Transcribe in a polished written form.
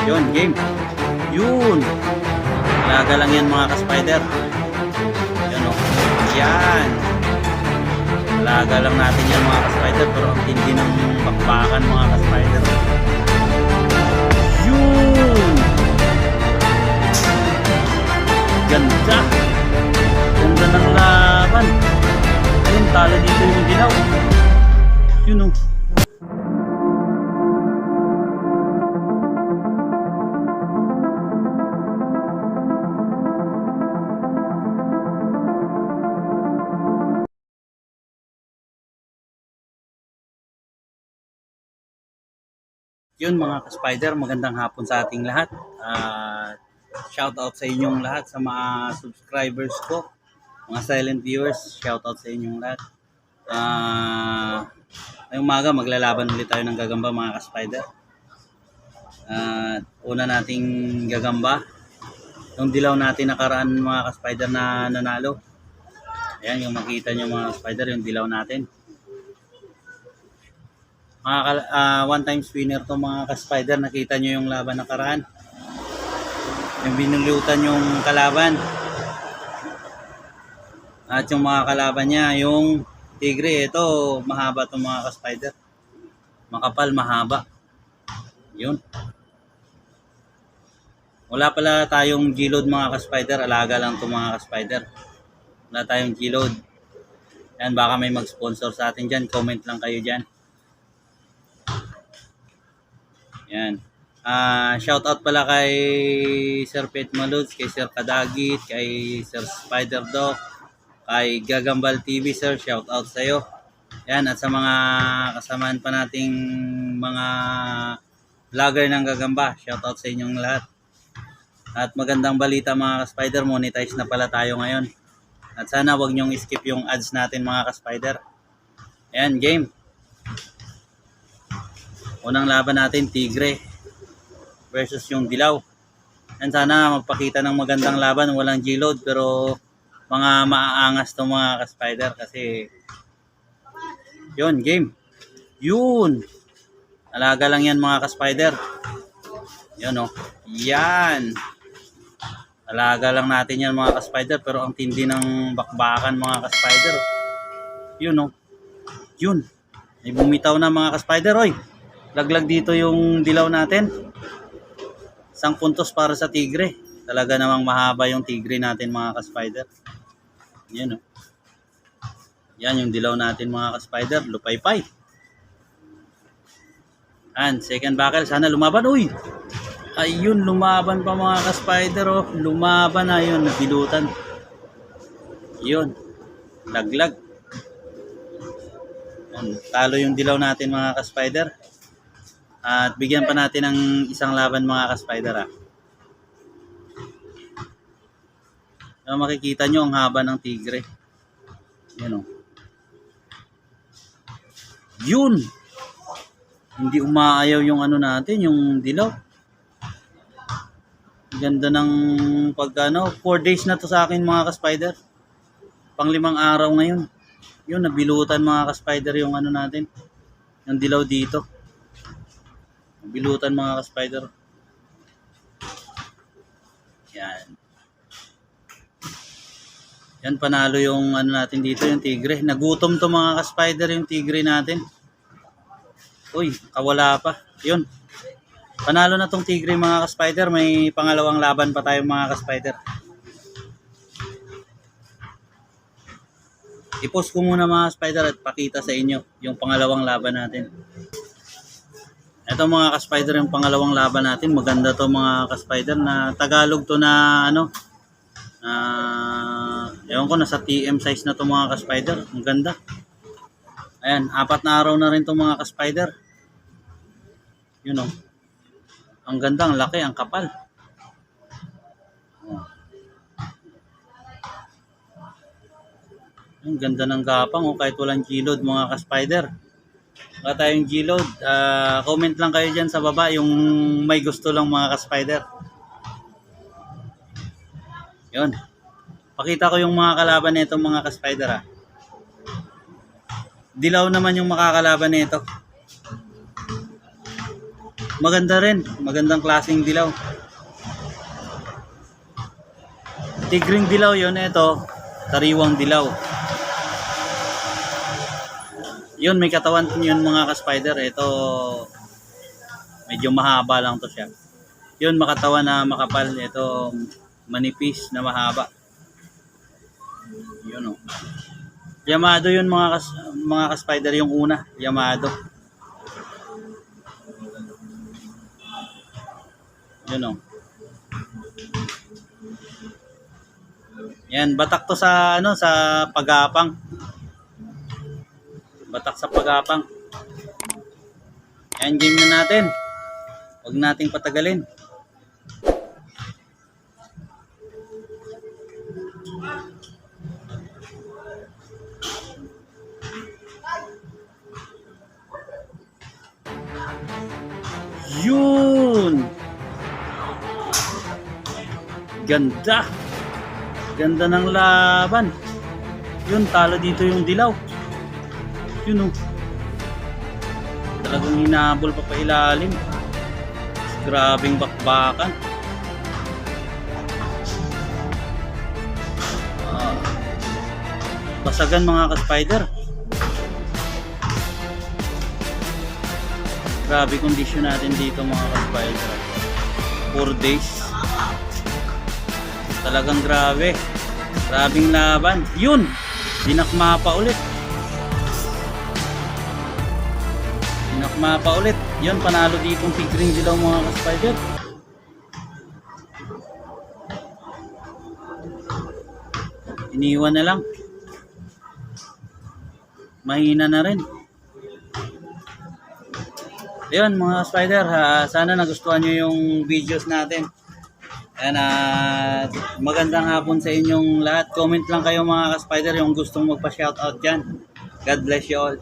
Yun, game. Yun. Alaga lang yan mga ka-spider. Yan o. Yan. Alaga lang natin yan mga ka-spider. Pero ang tindi ng bakbakan mga ka-spider. Yun. Ganda. Ganda ng laban. Ayun, talo dito yung dilaw. Yun o. Yun mga ka-spider, magandang hapon sa ating lahat. Shout out sa inyong lahat, sa mga subscribers ko, mga silent viewers, shout out sa inyong lahat. Ngayong umaga maglalaban ulit tayo ng gagamba mga ka-spider. Una nating gagamba, yung dilaw natin nakaraan mga ka-spider na nanalo. Ayan yung makita nyo mga ka-spider, yung dilaw natin. One time winner to mga ka-spider. Nakita nyo yung laban nakaraan, yung binulutan yung kalaban, at yung mga kalaban niya yung tigre. Ito mahaba to mga ka-spider, makapal, mahaba. Yun, wala pala tayong G-load mga ka-spider, alaga lang to mga ka-spider. Wala tayong G-load. Yan, baka may mag-sponsor sa atin dyan, comment lang kayo dyan. Yan. Shout out pala kay Sir Pet Maluds, kay Sir Kadagit, kay Sir Spider Dog, kay Gagambal TV sir, shout out sa iyo. Yan, at sa mga kasamaan pa nating mga vlogger ng gagamba, shout out sa inyong lahat. At magandang balita mga ka-spider, monetize na pala tayo ngayon. At sana wag nyong skip yung ads natin mga ka-spider. Ayan, game. Unang laban natin, tigre versus yung dilaw. And sana magpakita ng magandang laban, walang G-load, pero mga maaangas to mga ka-spider kasi yun, game. Yun. Alaga lang yan mga ka-spider. Yun o. Yan. Alaga lang natin yan mga ka-spider, pero ang tindi ng bakbakan mga ka-spider. Yun o. Yun. May bumitaw na mga ka-spider, oy. Laglag dito yung dilaw natin. 1 puntos para sa tigre. Talaga namang mahaba yung tigre natin mga ka-spider. Yan o. Yan yung dilaw natin mga ka-spider. Lupay-pay. And second buckle. Sana lumaban. Uy! Ayun, lumaban pa mga ka-spider. Oh. Lumaban na yun. Nabilutan. Yun. Laglag. Yan. Talo yung dilaw natin mga ka-spider. At bigyan pa natin ng isang laban mga ka-spider. Makikita nyo ang haba ng tigre. Yan o. Yun! Hindi umaayaw yung ano natin, yung dilaw. Ganda ng pagkano. 4 days na to sa akin mga ka-spider. Pang 5 araw ngayon. Yun, nabilutan mga ka-spider yung ano natin. Yung dilaw dito. Bilutan mga ka-spider. Yan. Yan, panalo yung ano natin dito, yung tigre. Nagutom to mga ka-spider yung tigre natin. Uy, kawala pa. Yun. Panalo na tong tigre mga ka-spider. May pangalawang laban pa tayo mga ka-spider. I-post ko muna mga ka-spider at pakita sa inyo yung pangalawang laban natin. Ito mga ka-spider, yung pangalawang laban natin. Maganda to mga ka-spider, na Tagalog to na ano. Ewan ko, nasa TM size na to mga ka-spider. Ang ganda. Ayan, 4 na araw na rin to mga ka-spider. Yun o. Ang ganda, ang laki, ang kapal. Ang ganda ng gapang o, kahit walang G-load mga ka-spider. Wala tayong G-load. Comment lang kayo dyan sa baba yung may gusto lang mga ka-spider. Yun. Pakita ko yung mga kalaban nito mga ka-spider. Dilaw naman yung makakalaban nito. Maganda rin. Magandang klaseng dilaw. Tigring dilaw yun. Ito, sariwang dilaw. Yun, may katawan yun mga ka-spider. Ito, medyo mahaba lang to siya. Yun, makatawan na makapal. Ito, manipis na mahaba. Yun o. Yamado yun mga ka-spider, yung una. Yamado. Yun o. Yan, batak to sa ano, sa pagapang. Batak sa pagapang. Yan, game na natin. Huwag nating patagalin. Yun! Ganda! Ganda ng laban. Yun, talo dito yung dilaw. Yun o. Talagang hinabol pa ilalim. Grabing bakbakan. Basagan mga ka-spider. Grabe kondisyon natin dito mga ka-spider. 4 days. Talagang grabe. Grabing laban. Yun! Dinakma pa ulit. Dinakma pa ulit. Yun, panalo ditong tigring dilaw mga ka-spider. Iniwan na lang. Mahina na rin. Ayun mga spider, sana nagustuhan nyo yung videos natin. And magandang hapon sa inyong lahat. Comment lang kayo mga ka-spider yung gustong magpa-shoutout dyan. God bless you all.